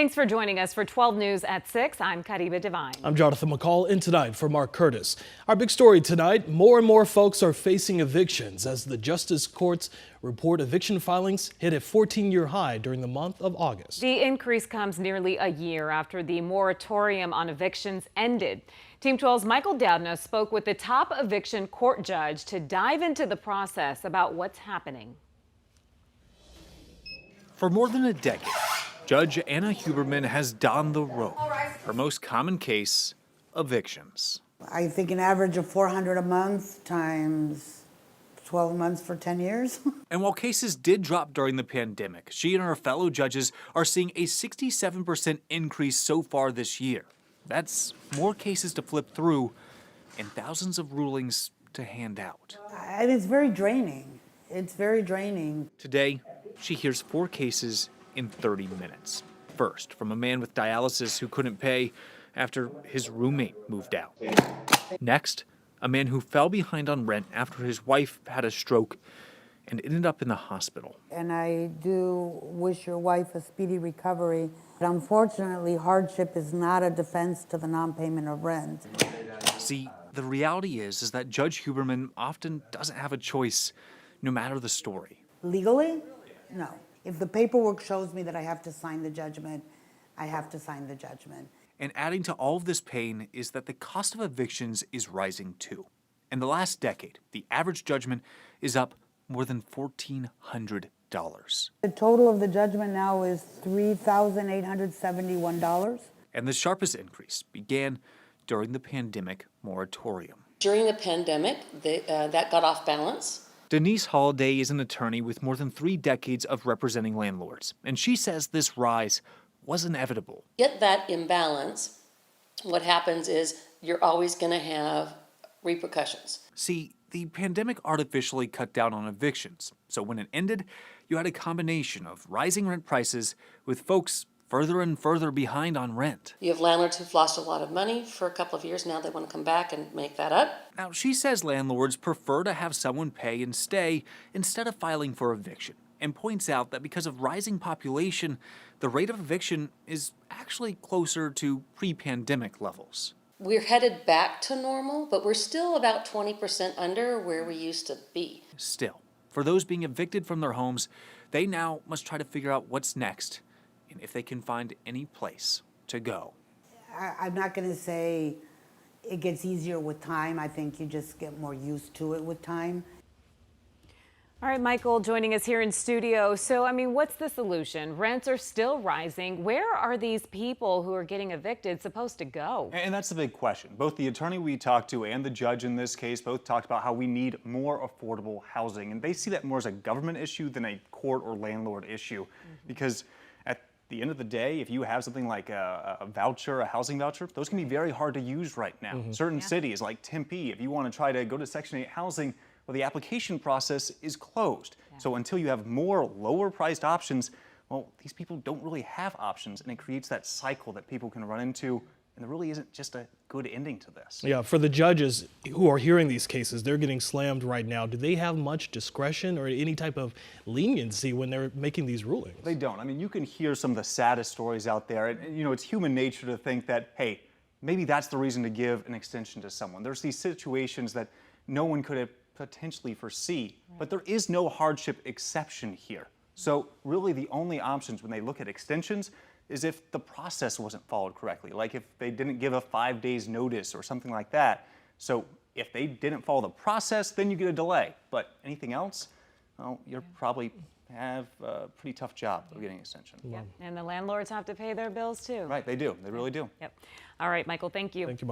Thanks for joining us for 12 News at 6. I'm Kariba Devine. I'm Jonathan McCall, in tonight for Mark Curtis. Our big story tonight, more and more folks are facing evictions as the Justice Courts report eviction filings hit a 14-year high during the month of August. The increase comes nearly a year after the moratorium on evictions ended. Team 12's Michael Doudna spoke with the top eviction court judge to dive into the process about what's happening. For more than a decade, Judge Anna Huberman has donned the robe. Her most common case, evictions. I think an average of $400 a month times 12 months for 10 years. And while cases did drop during the pandemic, she and her fellow judges are seeing a 67% increase so far this year. That's more cases to flip through and thousands of rulings to hand out. And it's very draining. It's very draining. Today, she hears 4 cases in 30 minutes. First, from a man with dialysis who couldn't pay after his roommate moved out. Next, a man who fell behind on rent after his wife had a stroke and ended up in the hospital. And I do wish your wife a speedy recovery. But unfortunately, hardship is not a defense to the non-payment of rent. See, the reality is that Judge Huberman often doesn't have a choice, no matter the story. Legally? No. If the paperwork shows me that I have to sign the judgment, I have to sign the judgment. And adding to all of this pain is that the cost of evictions is rising too. In the last decade, the average judgment is up more than $1,400. The total of the judgment now is $3,871. And the sharpest increase began during the pandemic moratorium. During the pandemic, that got off balance. Denise Holliday is an attorney with more than 3 decades of representing landlords, and she says this rise was inevitable. Get that imbalance, what happens is you're always going to have repercussions. See, the pandemic artificially cut down on evictions, so when it ended, you had a combination of rising rent prices with folks further and further behind on rent. You have landlords who've lost a lot of money for a couple of years. Now they want to come back and make that up. Now, she says landlords prefer to have someone pay and stay instead of filing for eviction, and points out that because of rising population, the rate of eviction is actually closer to pre-pandemic levels. We're headed back to normal, but we're still about 20% under where we used to be. Still, for those being evicted from their homes, they now must try to figure out what's next and if they can find any place to go. I'm not going to say it gets easier with time. I think you just get more used to it with time. All right, Michael joining us here in studio. So, what's the solution? Rents are still rising. Where are these people who are getting evicted supposed to go? And that's the big question. Both the attorney we talked to and the judge in this case both talked about how we need more affordable housing. And they see that more as a government issue than a court or landlord issue. Because at the end of the day, if you have something like a voucher, a housing voucher, those can be very hard to use right now. Certain cities like Tempe, if you want to try to go to Section 8 housing, well, the application process is closed. So until you have more lower priced options, well, these people don't really have options, and it creates that cycle that people can run into, and there really isn't just a good ending to this. Yeah, for the judges who are hearing these cases, they're getting slammed right now. Do they have much discretion or any type of leniency when they're making these rulings? They don't. I mean, you can hear some of the saddest stories out there, and it's human nature to think that, hey, maybe that's the reason to give an extension to someone. There's these situations that no one could have potentially foresee, but there is no hardship exception here. So really the only options when they look at extensions is if the process wasn't followed correctly, like if they didn't give a 5 days notice or something like that. So if they didn't follow the process, then you get a delay. But anything else, well, you're probably have a pretty tough job of getting an extension. Yeah, and the landlords have to pay their bills too. Right, they do. They really do. Yep. All right, Michael, thank you. Thank you, Mike.